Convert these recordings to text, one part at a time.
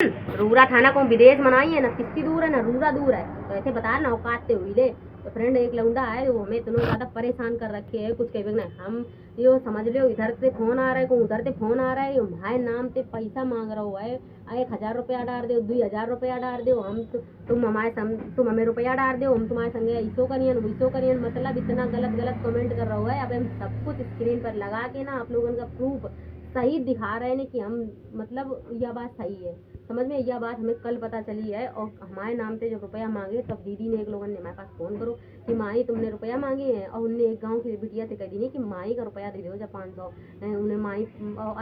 रूरा थाना को विदेश मनाई है ना, कितनी दूर है ना, रूरा दूर है। तो ऐसे बता ना औकातते हुई ले। तो फ्रेंड एक लौंडा है वो हमें इतना ज़्यादा परेशान कर रखे है, कुछ कहे नहीं। हम यो समझ लो इधर से फोन आ रहा है, को उधर से फोन आ रहा है, यो भाई नाम से पैसा मांग रहा है। 1000 रुपया डाल दो, 2000 रुपया डाल दो, हम तुम हमें रुपया डाल दो, हम तुम्हारे संगे ऐसो करियन वैसो करियन। मतलब इतना गलत गलत कमेंट कर रहा है। अब हम सब कुछ स्क्रीन पर लगा के ना आप लोगों का प्रूफ सही दिखा रहे हैं कि हम मतलब यह बात सही है। समझ में यह बात हमें कल पता चली है। और हमारे नाम से जब रुपया मांगे तब दीदी ने एक लोगों ने हमारे पास फ़ोन करो कि माई तुमने रुपया मांगे हैं। और उनने एक गांव की बिटिया से कह दी कि माई का रुपया दे दो जब 500। उन्हें माई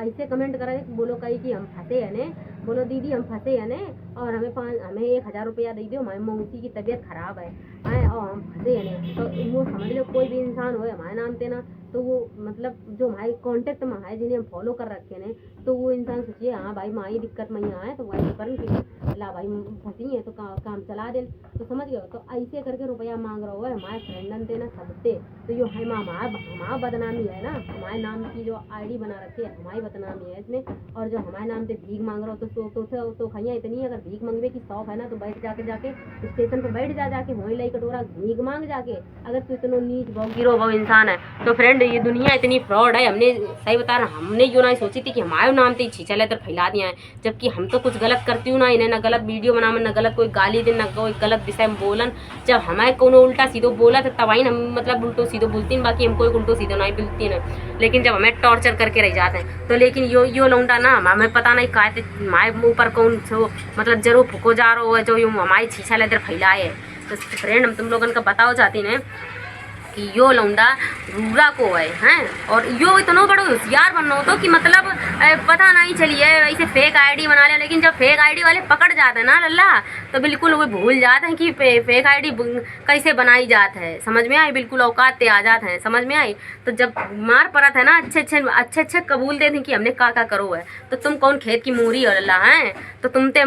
ऐसे कमेंट करे, बोलो कही कि हम फंसे है ने, बोलो दीदी हम फंसे है ने, और हमें 1000 रुपया दे दो, हमारी मौसी की तबीयत खराब है और हम फंसे है ने। तो वो समझ लो कोई भी इंसान हो हमारे नाम से ना, तो वो मतलब जो हमारे कॉन्टेक्ट में है जिन्हें हम फॉलो कर रखे हैं, तो वो इंसान सोचिए हाँ भाई माई दिक्कत में यहाँ है तो वही करन कि ला भाई फंसी है तो काम चला दे। तो समझ गए। तो ऐसे करके रुपया मांग रहा है हमारे फ्रेंडन से ना सबसे। तो यो है हमारा बदनामी है ना, हमारे नाम की जो आईडी बना रखी है हमारी बदनामी है इसमें। और जो हमारे नाम से भीख मांग रहा हो तो खैया इतनी है, अगर भीख मांगवे की शौक है ना तो बैठ जाके स्टेशन पर बैठ जाके वहीं लाई कटोरा भीख मांग जाके। अगर तू इतना नीच गिरो वो इंसान है तो फ्रेंड ये दुनिया इतनी फ्रॉड है। हमने सही बता रहा, हमने जो ना सोची थी कि हमारे नाम से छीछा लेकर फैला दिया है, जबकि हम तो कुछ गलत करती हूँ ना, इन्हें ना गलत वीडियो बनावे, ना गलत कोई गाली दे, ना कोई गलत विषय में बोलन। जब हमारे को उल्टा सीधो बोला तो तब ही हम मतलब उल्टो सीधो बोलती हैं, बाकी हम कोई उल्टो सीधो नहीं बोलती ना। लेकिन जब हमें टॉर्चर करके रह जाते हैं तो लेकिन यो लौंडा ना हमें पता नहीं का हमारे ऊपर कौन सो मतलब जरूर फुको जा रहा है जो यूँ हमारी छीछा लेकर फैलाए है। तो फ्रेंड हम तुम लोगों का बताओ चाहती हैं कि यो लौंडा रूरा को है और यो इतना बड़ा होशियार बनना हो तो कि मतलब पता नहीं चलिए ऐसे फेक आईडी बना लिया। लेकिन जब फेक आईडी वाले पकड़ जाते हैं ना लल्ला, तो बिल्कुल वो भूल जाते हैं कि फेक आईडी कैसे बनाई जात है। समझ में आई? बिल्कुल औकात पे आ जाते हैं। समझ में आई? तो जब मार पड़त है ना अच्छे कबूल दे दें कि हमने का करो है, तो तुम कौन खेत की मूरी हो लल्ला है। तो तुम ते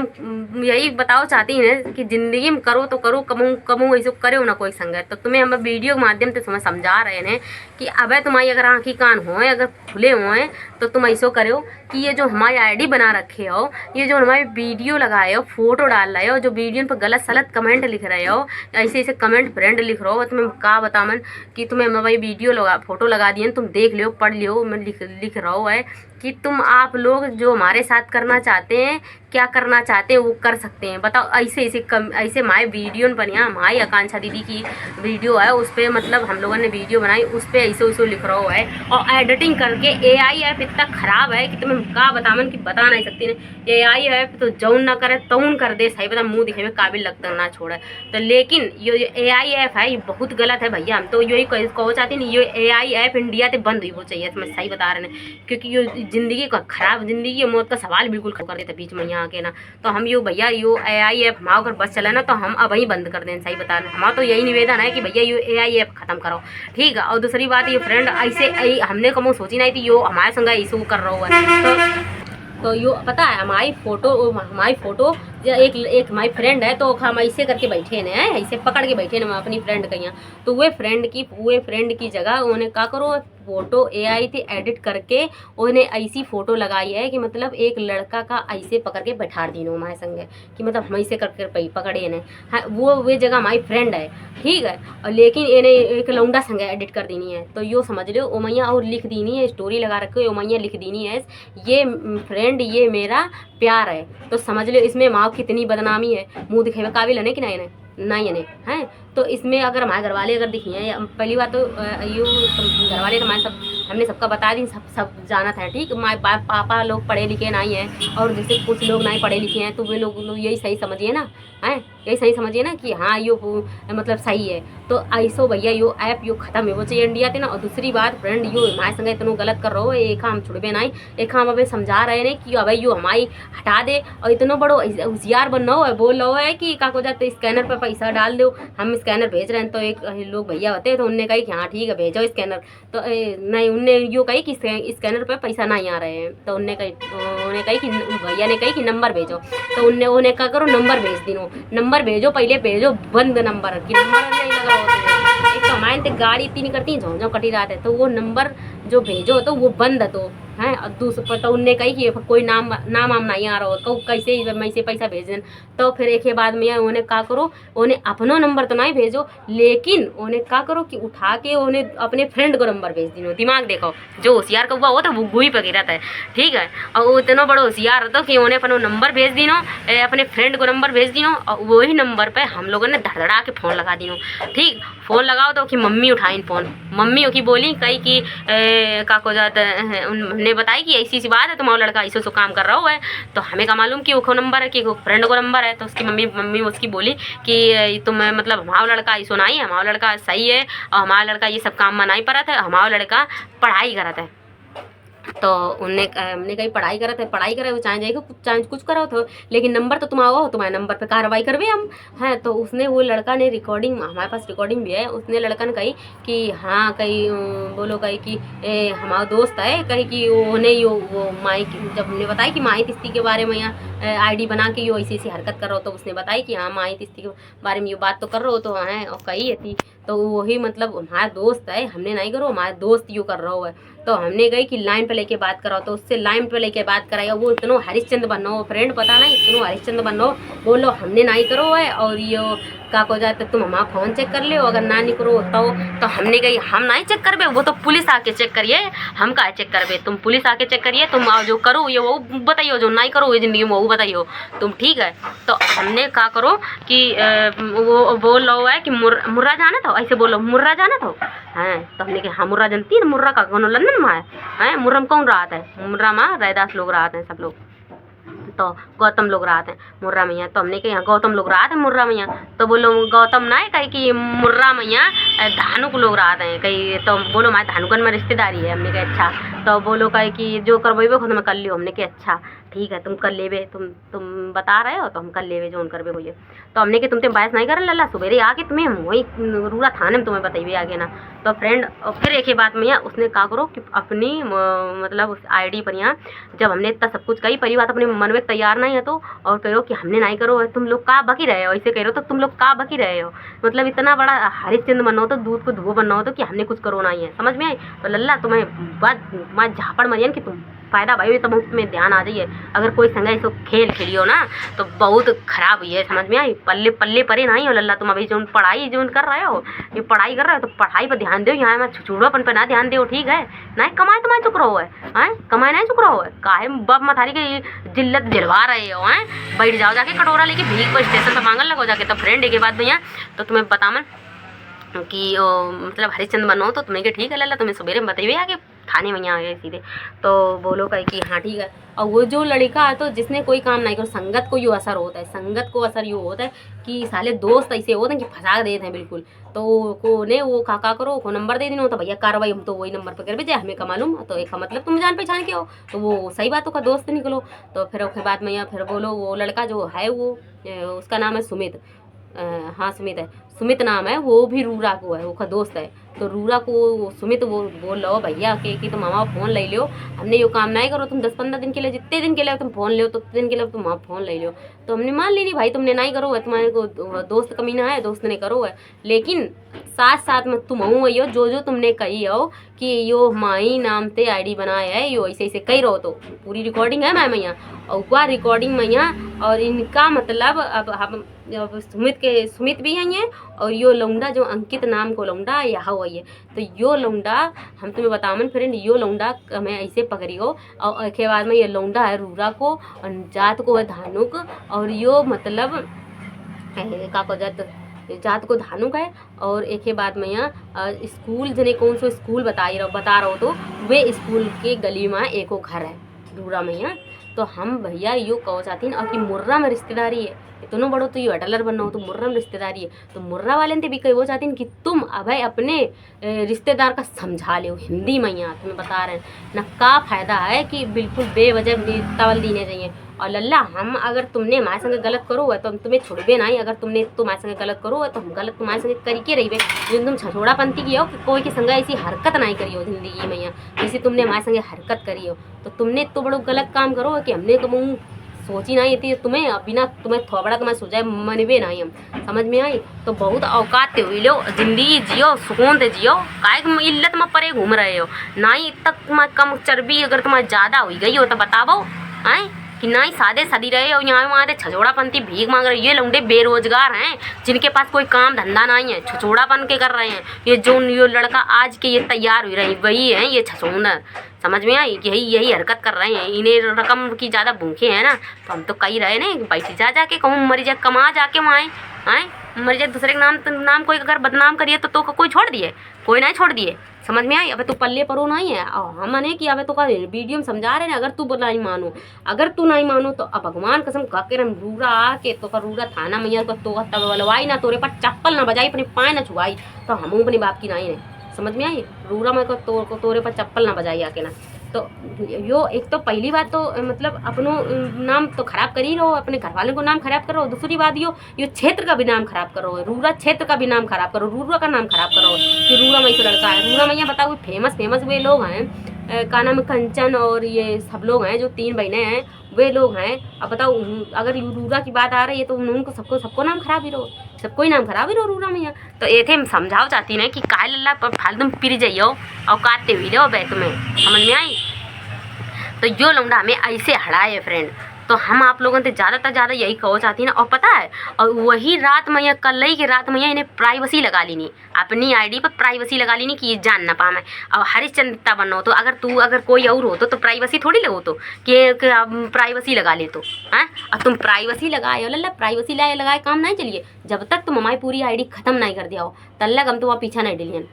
यही बताओ चाहती हैं कि ज़िंदगी में करो तो करो, कमू ऐसे करो ना कोई संगत। तो तुम्हें हम वीडियो के माध्यम से तुम्हें समझा रहे हैं कि अबे तुम्हारी अगर आँखी कान होए, अगर खुले होए, तो तुम ऐसा करो कि ये जो हमारी आईडी बना रखे हो, ये जो हमारी वीडियो लगाए हो, फोटो डाल रहे हो, जो वीडियो पर गलत सलत कमेंट लिख रहे हो, ऐसे ऐसे कमेंट फ्रेंड लिख रहे हो, तुम्हें का बतावन कि तुम्हें भाई वीडियो फोटो लगा दिए, तुम देख लियो पढ़ लियो। मैं लिख रहा हूँ है कि तुम आप लोग जो हमारे साथ करना चाहते हैं, क्या करना चाहते हैं वो कर सकते हैं। बताओ ऐसे हमारे वीडियो पर यहाँ हमारी आकांक्षा दीदी की वीडियो है, उस पर मतलब हम लोगों ने वीडियो बनाई, उस पर ऐसे लिख रहा है और एडिटिंग करके AI ऐप इतना ख़राब है कि तुम्हें का बतावन कि बता नहीं सकती ना। AI ऐप तो जौन ना करे तौन कर दे, सही बता मुँह दिखे काबिल लगता ना छोड़े। तो लेकिन ये जो AI ऐप है ये बहुत गलत है भैया। हम तो यही कहो चाहती नहीं, ये AI ऐप इंडिया से बंद हुई वो चाहिए, मैं सही बता रहे हैं। क्योंकि ये ज़िंदगी का खराब, ज़िंदगी और मौत का सवाल बिल्कुल कर देते बीच में यहाँ के ना। तो हम यो भैया यो AI ऐप हमारे अगर बस चला ना तो हम अब ही बंद कर दें। सही बता रहे हैं, हमारा तो यही निवेदन है कि भैया यो AI ऐप ख़त्म करो, ठीक है। और दूसरी बात ये फ्रेंड ऐसे हमने कमो सोची नहीं थी यो हमारे संग ऐसे कर रहा है। तो यो पता है हमारी फ़ोटो एक हमारी फ्रेंड है, तो हम ऐसे करके बैठे हैं, ऐसे पकड़ के बैठे हैं अपनी फ्रेंड का यहाँ। तो वे फ्रेंड की जगह उन्हें क्या करो, फ़ोटो AI से एडिट करके उन्हें ऐसी फ़ोटो लगाई है कि मतलब एक लड़का का ऐसे पकड़ के बैठा दी नो हमारे संगे कि मतलब हम ऐसे करके पकड़े ने। हाँ वो जगह हमारी फ्रेंड है, ठीक है। और लेकिन इन्हें एक लौंडा संगे एडिट कर देनी है। तो यो समझ लो ओमैया और लिख देनी है, स्टोरी लगा रखे ओमैया लिख देनी है ये फ्रेंड ये मेरा प्यार है। तो समझ लो इसमें माँ कितनी बदनामी है, मुँह दिखावे काबिल है कि नहीं है। तो इसमें अगर हमारे घरवाले अगर दिखी हैं, पहली बात तो यो घरवाले तो हमारे हमने सबका बता दी, सब जाना था, ठीक। माँ पापा लोग पढ़े लिखे नहीं हैं और जैसे कुछ लोग नहीं पढ़े लिखे हैं, तो वे लोग यही सही समझिए ना, हैं यही सही समझिए ना कि हाँ यो मतलब सही है। तो ऐसो भैया यो ऐप यो ख़त्म हो चाहिए इंडिया से ना। और दूसरी बात फ्रेंड यो हमारे संग इतना गलत कर रहा हो, एक हम छुड़बे नहीं, एक हम अभी समझा रहे हैं कि अब यो हमारी हटा दे। और इतना बड़ो होशियार बनना हो बोल रहा है कि का को जाते स्कैनर पर पैसा डाल दो, हम स्कैनर भेज रहे हैं। तो एक लोग भैया होते हैं तो उनने कही कि हाँ ठीक है भेजो स्कैनर। तो नहीं उनने यो कही कि स्कैनर पर पैसा नहीं आ रहे हैं। तो उन्हें कही कि भैया ने कही कि नंबर भेजो। तो उन्हें क्या करो नंबर भेज दिनो, नंबर भेजो, पहले भेजो बंद नंबर कि नंबर नहीं लगा होता। एक तो हमारे गाड़ी इतनी करती है झोंझों कटी रात है, तो वो नंबर जो भेजो तो वो बंद है। तो हैं। और दूसरा तो उनने कही कि कोई नाम नाम वाम नहीं आ रहा हो, कहूँ कैसे मैं से पैसा भेज दें। तो फिर एक बाद में उन्हें का करो, उन्हें अपना नंबर तो नहीं भेजो, लेकिन उन्हें का करो कि उठा के उन्हें अपने फ्रेंड को नंबर भेज दिनो। दिमाग देखो, जो होशियार कौवा हो तो वो गुई पे गिरता है, ठीक है। और वो इतना बड़ा होशियार होता कि उन्हें अपना नंबर भेज दिनो, अपने फ्रेंड को नंबर भेज दिनो, और वही नंबर पे हम लोगों ने धड़धड़ा के फ़ोन लगा दिनो, ठीक। फ़ोन लगाओ तो कि मम्मी उठाई फ़ोन, मम्मी की बोली कही कि का को जाता उन्होंने बताई कि ऐसी सी बात है, तुम्हारा लड़का ऐसे काम कर रहा है। तो हमें का मालूम कि वो नंबर है, कि वो फ्रेंड को नंबर है। तो उसकी मम्मी उसकी बोली कि तुम मतलब हमारा लड़का ऐसा नहीं है, हमारा लड़का सही है, और हमारा लड़का ये सब काम में नहीं पड़ा था, हमारा लड़का पढ़ाई करता है। तो हमने कही पढ़ाई करत है, पढ़ाई करे वो चाहे जाएगा चाहे कुछ करो तो, लेकिन नंबर तो तुम आओ, तुम्हारे नंबर पे कार्रवाई करवे हम हैं। तो उसने वो लड़का ने रिकॉर्डिंग, हमारे पास रिकॉर्डिंग भी है, उसने लड़का ने कही कि हाँ कही बोलो कही कि हमारा दोस्त है, कही कि उन्हें यो वो माई जब हमने बताई कि माई तिस्ती के बारे में यहाँ आईडी बना के यो ऐसी हरकत कर रहा हो, तो उसने बताई कि हाँ माई तिस्ती के बारे में ये बात तो कर रहे हो तो हैं, और कही थी तो वही मतलब हमारा दोस्त है, हमने नहीं करो, हमारा दोस्त यूँ कर रहा है। तो हमने गई कि लाइन पे लेके बात कराओ, तो उससे लाइन पे लेके बात कराई। वो इतनो हरिश्चंद्र बनो फ्रेंड पता नहीं, इतनो हरिश्चंद्र बनो बोलो हमने नहीं करो है, और ये का को जाते तुम हमारा फ़ोन चेक कर ले, अगर ना नहीं करो तो हमने कही हम नहीं चेक करबे, वो तो पुलिस आके चेक करिए, हम का चेक करबे, तुम पुलिस आके चेक करिए, तुम जो करो ये वो बताइयो, जो नहीं करो ये ज़िंदगी में वो बताइयो तुम, ठीक है। तो हमने का करो कि वो बोल रहा है कि मुर्रा जाना था, ऐसे बोलो मुर्रा जाना था हैं। तो हमने कहा हाँ मुर्रा जानती है, मुर्रा का कौन लंदन में है, मुर्रा में कौन रहा है, मुर्रा में रैदास लोग रहा है सब लोग, तो गौतम लोग रहा थे मुर्रा मैया। तो हमने कहा यहाँ गौतम लोग रहा थे मुर्रा मैया, तो बोलो गौतम ना है कहीं कि मुर्रा मैया धानुक लोग रहा थे कहीं, तो बोलो हमारे धानुकन में रिश्तेदारी है। हमने कहा अच्छा, तो बोलो कहीं कि जो करवेबे खुद में कर लियो। हमने कहा अच्छा ठीक है, तुम कर लेवे, तुम बता रहे हो तो हम कर लेवे जोन करवे भैया। तो हमने कि तुम बहस नहीं कर लल्ला, सवेरे आके तुम्हें वही रूरा थाने में तुम्हें बताइए आगे ना। तो फ्रेंड और फिर एक ही बात में उसने कहा करो कि अपनी मतलब उस आईडी पर यहाँ जब हमने इतना सब कुछ कही, पहली बात अपने मन में तैयार नहीं है तो, और कहो कि हमने नहीं करो, तुम लोग का बकी रहे हो, ऐसे कह रहे हो तो तुम लोग का बकी रहे हो, मतलब इतना बड़ा हरिश्चंद्र बनना हो तो दूध को धुआं बनना हो तो कि हमने कुछ करो नहीं है, समझ में आई। तो लल्ला तुम्हें बात झापड़ मरियन कि तुम फ़ायदा भाई तो बहुत में ध्यान आ जाइए, अगर कोई संग ऐसा खेल खेलियो ना तो बहुत खराब हुई है, समझ में आई। पल्ले पल्ले परे नहीं हो लल्ला, तुम अभी जो पढ़ाई जो कर रहे हो, ये पढ़ाई कर रहे हो तो पढ़ाई पर ध्यान दो, यहाँ मैं छुछुड़ापन पर ना ध्यान दो, ठीक है। नहीं कमाए तुम्हारे चुक रहो है, कमाए नहीं चुक रहो है, काहे बब मथारी की जिल्लत दिलवा रहे हो हैं। बैठ जाओ जाके कटोरा लेके भीख पर स्टेशन पर मांगन लगो जाके। तो फ्रेंड एक बात भैया तो तुम्हें बतावन कि मतलब हरिश्चंद्र बनो तो तुम्हें कि ठीक है लल्ला, तुम्हें सवेरे में बताइए आगे थाने में यहाँ आ गए सीधे। तो बोलो कहीं कि हाँ ठीक है। और वो जो लड़का है तो जिसने कोई काम नहीं करो, संगत को यो असर होता है, संगत को असर यो होता है कि साले दोस्त ऐसे होते हैं कि फंसा देते हैं बिल्कुल। तो को ने वो का करो को नंबर दे देना तो भैया कार्रवाई हम तो वही नंबर पर कर भेजे, हमें का मालूम, तो एक मतलब तुम जान पहचान के हो तो वो सही बातों का दोस्त निकलो। तो फिर उसके बाद में या फिर बोलो वो लड़का जो है वो उसका नाम है सुमित, हाँ सुमित है, सुमित नाम है, वो भी रूरा को है, वो का दोस्त है। तो रूरा को सुमित वो बोल लो भैया कि तुम हमारा फ़ोन ले लो, हमने यो काम नहीं करो, तुम 10-15 दिन के लिए जितने दिन के लिए तुम फ़ोन लो तो उतने दिन के लिए तुम हमारा फ़ोन ले लो। तो हमने मान ली नहीं भाई तुमने नहीं करो है, तुम्हारे को दोस्त कमीना है, दोस्त ने करो है, लेकिन साथ साथ में तुम हूँ यो जो तुमने कही हो कि यो माई नाम से आईडी बनाया है, यो ऐसे ऐसे कही रहो, तो पूरी रिकॉर्डिंग है मैम यहाँ, और वह रिकॉर्डिंग में यहाँ, और इनका मतलब अब हम सुमित भी हैं ये, और यो लौंडा जो अंकित नाम को लौंडा यहाँ हुई है। तो यो लौंडा हम तुम्हें बतावन फ्रेंड, यो लौंडा हमें ऐसे पकड़ी हो, और के बाद में ये लौंडा है रूरा को, और जात को है धानुक, और यो मतलब का को जात को धानुक है। और एक के बाद में यहाँ स्कूल जने कौन सा स्कूल बता रहा हो तो वे स्कूल के गली में एको घर है रूरा में यहाँ। तो हम भैया यो कहो चाहती और कि मुर्रा में रिश्तेदारी है, इतना बड़ो तो ये अटलर बनना हो तो मुर्रा में रिश्तेदारी है, तो मुर्रा वाले ने भी कही वो चाहती कि तुम अब अपने रिश्तेदार का समझा लो हिंदी में, यहाँ तुम्हें बता रहे हैं ना का फ़ायदा है कि बिल्कुल बेवजह तवल देने चाहिए। और लल्ला हम अगर तुमने हमारे संग गलत करो है तो हम तुम्हें छोड़बे नहीं, अगर तुमने तुम्हारे संग गलत करो है तो हम गलत तुम्हारे संग करके रही जो तुम छछोड़ापंथी की हो कि कोई के संग ऐसी हरकत नहीं करी हो ज़िंदगी में, यहाँ जैसे तुमने हमारे संग हरकत करी हो, तो तुमने तो बड़ो गलत काम करो कि हमने तुम सोची नहीं थी तुम्हें, बिना तुम्हें थोबड़ा तुम्हें सुझाए मनवे नहीं हम, समझ में आई। तो बहुत औकात हुई लो, जिंदगी जियो, सुकून से जियो, काय इल्लत में परे घूम रहे हो। ना ही तक मैं कम चर्बी अगर तुम्हारी ज़्यादा हुई गई हो तो बताओ हैं कि ना ही सादे सदी रहे हो, यहाँ वहाँ छछोड़ापंथी भीख मांग रहे। ये लौंडे बेरोजगार हैं जिनके पास कोई काम धंधा नहीं है, छछोड़ापन के कर रहे हैं। ये लड़का आज के ये तैयार हुई रही वही है ये छछोंदर, समझ में आई। यही हरकत कर रहे हैं, इन्हें रकम की ज़्यादा भूखे हैं ना। तो हम तो कही रहे ना बैठी जा के कहूँ मरी जा, कमा जाके वहाँ आए मरी जा, दूसरे के नाम कोई अगर बदनाम करिए तो कोई छोड़ दिए, कोई नहीं छोड़ दिए, समझ में आई। अबे तू पल्ले परो नहीं है और हम मने कि अबे तो का वीडियो में समझा रहे हैं। अगर तू नहीं मानो, अगर तू नहीं मानो तो अब भगवान कसम खा के रूरा आके तो का रूरा थाना मैया को तो तब बलवाई ना, तोरे पर चप्पल ना बजाई, अपने पाए ना छुआई, तो हम अपने बाप की नहीं है, समझ में आई। रूरा मैं को तोरे पर चप्पल ना बजाई आके ना। तो यो एक तो पहली बात तो मतलब अपनो नाम तो खराब कर ही रहो, अपने घर वालों को नाम खराब करो। दूसरी बात यो क्षेत्र का भी नाम खराब करो, रूरा क्षेत्र का भी नाम खराब करो, रूरा का नाम खराब करो कि रूरा मई से लड़का है। रूरा मैया बताओ फेमस वे लोग हैं, का नाम कंचन और ये सब लोग हैं जो 3 बहनें हैं, वे लोग हैं। अब बताओ अगर रूरा की बात आ रही है तो उनको सबको नाम खराब ही रहो, सबको ही नाम खराब ही रहो रूरा मैया। तो ये थे समझाओ चाहती ना कि काहे लल्ला पर फालतू पिर जाइयो और काटते हुई रहो बे, तुम्हें समझ में आई। तो यो लौंडा हमें ऐसे हड़ाए फ्रेंड। तो हम आप लोगों से ज़्यादा यही कहो चाहती ना। और पता है, और वही रात मैया कल ही की रात मैया इन्हें प्राइवेसी लगा लेनी, अपनी आईडी पर प्राइवेसी लगा लेनी कि ये जान ना पाए। अब हरिश्चंद्रता बनो तो अगर कोई और हो तो प्राइवेसी थोड़ी लगो तो कि प्राइवेसी लगा ले तो हैं। अब तुम प्राइवेसी लगाए हो लल्ला, प्राइवेसी लगाए काम नहीं चलिए। जब तक तुम हमारी पूरी आईडी ख़त्म नहीं कर दिया हो तब तक हम तुम्हारा पीछा नहीं डिलियन,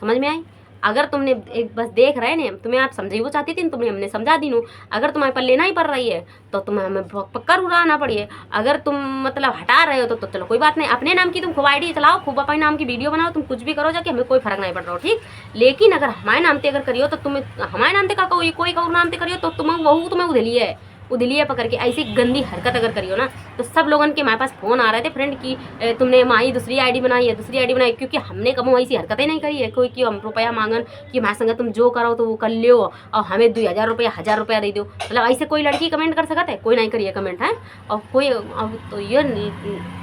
समझ में आई। अगर तुमने एक बस देख रहे ने, तुम्हें आप समझी वो चाहती थी तुम्हें हमने समझा दी नू। अगर तुम्हारे पर लेना ही पड़ रही है तो तुम्हें हमें पक्का उड़ाना पड़िए। अगर तुम मतलब हटा रहे हो तो चलो कोई बात नहीं, अपने नाम की तुम खूब आईडी चलाओ, खूब अपने नाम की वीडियो बनाओ, तुम कुछ भी करो जाके, हमें कोई फर्क नहीं पड़ रहा हो, ठीक। लेकिन अगर हमारे नाम पे अगर करियो तो तुम्हें हमारे नाम पे का कोई नाम पे करियो तो तुम्हें उधलिए उधलिए पकड़ के ऐसी गंदी हरकत अगर करियो ना। तो सब लोगों के हमारे पास फ़ोन आ रहे थे फ्रेंड की तुमने माई दूसरी आईडी बनाई है, दूसरी आईडी बनाई, क्योंकि हमने कभी ऐसी हरकतें नहीं करी है। कोई कि हम रुपया मांगन कि हमारे संग तुम जो करो तो वो कर लियो और हमें 2000 रुपया 1000 रुपया दे दो, मतलब ऐसे कोई लड़की कमेंट कर सकता है? कोई नहीं करिए कमेंट है। और कोई अब तो ये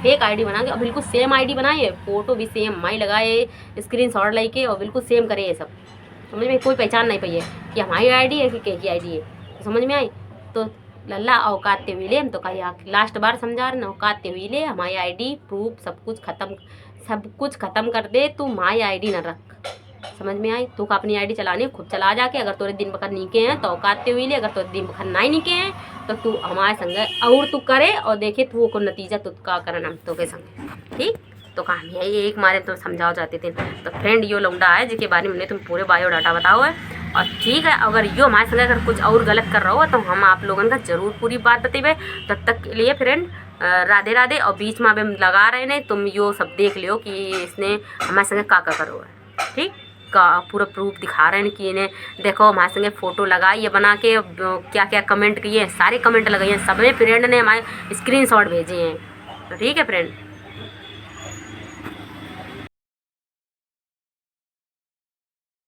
फेक आईडी बना के बिल्कुल सेम आईडी बनाए, फ़ोटो भी सेम माई लगाए, स्क्रीनशॉट लेके और बिल्कुल सेम करे ये सब, समझ में कोई पहचान नहीं पाई है कि हमारी आईडी है कि कहीं की आईडी है, तो समझ में आई। तो लल्ला औकाते हुई ले, हम तो कहीं लास्ट बार समझा रहे ना, औकाते हुई ले हमारी आईडी प्रूफ सब कुछ ख़त्म कर दे। तू हमारी आईडी ना रख, समझ में आई। तू का अपनी आईडी चलानी खुद चला जाके, अगर तोरे दिन बखर नीके हैं तो औकाते हुई ले, अगर तोरे दिन बखर नहीं नीके हैं तो तू हमारे संग और तू करे और देखे तू को नतीजा तो का करना हम तो के संग, ठीक। तो कहा यही एक मारे तो समझाओ जाते थे। तो फ्रेंड यो लौंडा है जिसके बारे में तुम पूरे बायोडाटा बताओ है, और ठीक है अगर यो हमारे संग अगर कुछ और गलत कर रहा हो तो हम आप लोगों का ज़रूर पूरी बात बतेबे। तब तक के लिए फ्रेंड राधे राधे। और बीच में अब हम लगा रहे नहीं, तुम यो सब देख लियो कि इसने हमारे संग का करो है, ठीक। का पूरा प्रूफ दिखा रहे हैं कि इन्हें देखो हमारे संगे फ़ोटो लगाई है बना के, क्या क्या कमेंट किए हैं, सारे कमेंट लगाइए, सब में फ्रेंड ने हमारे स्क्रीनशॉट भेजे हैं, तो ठीक है फ्रेंड।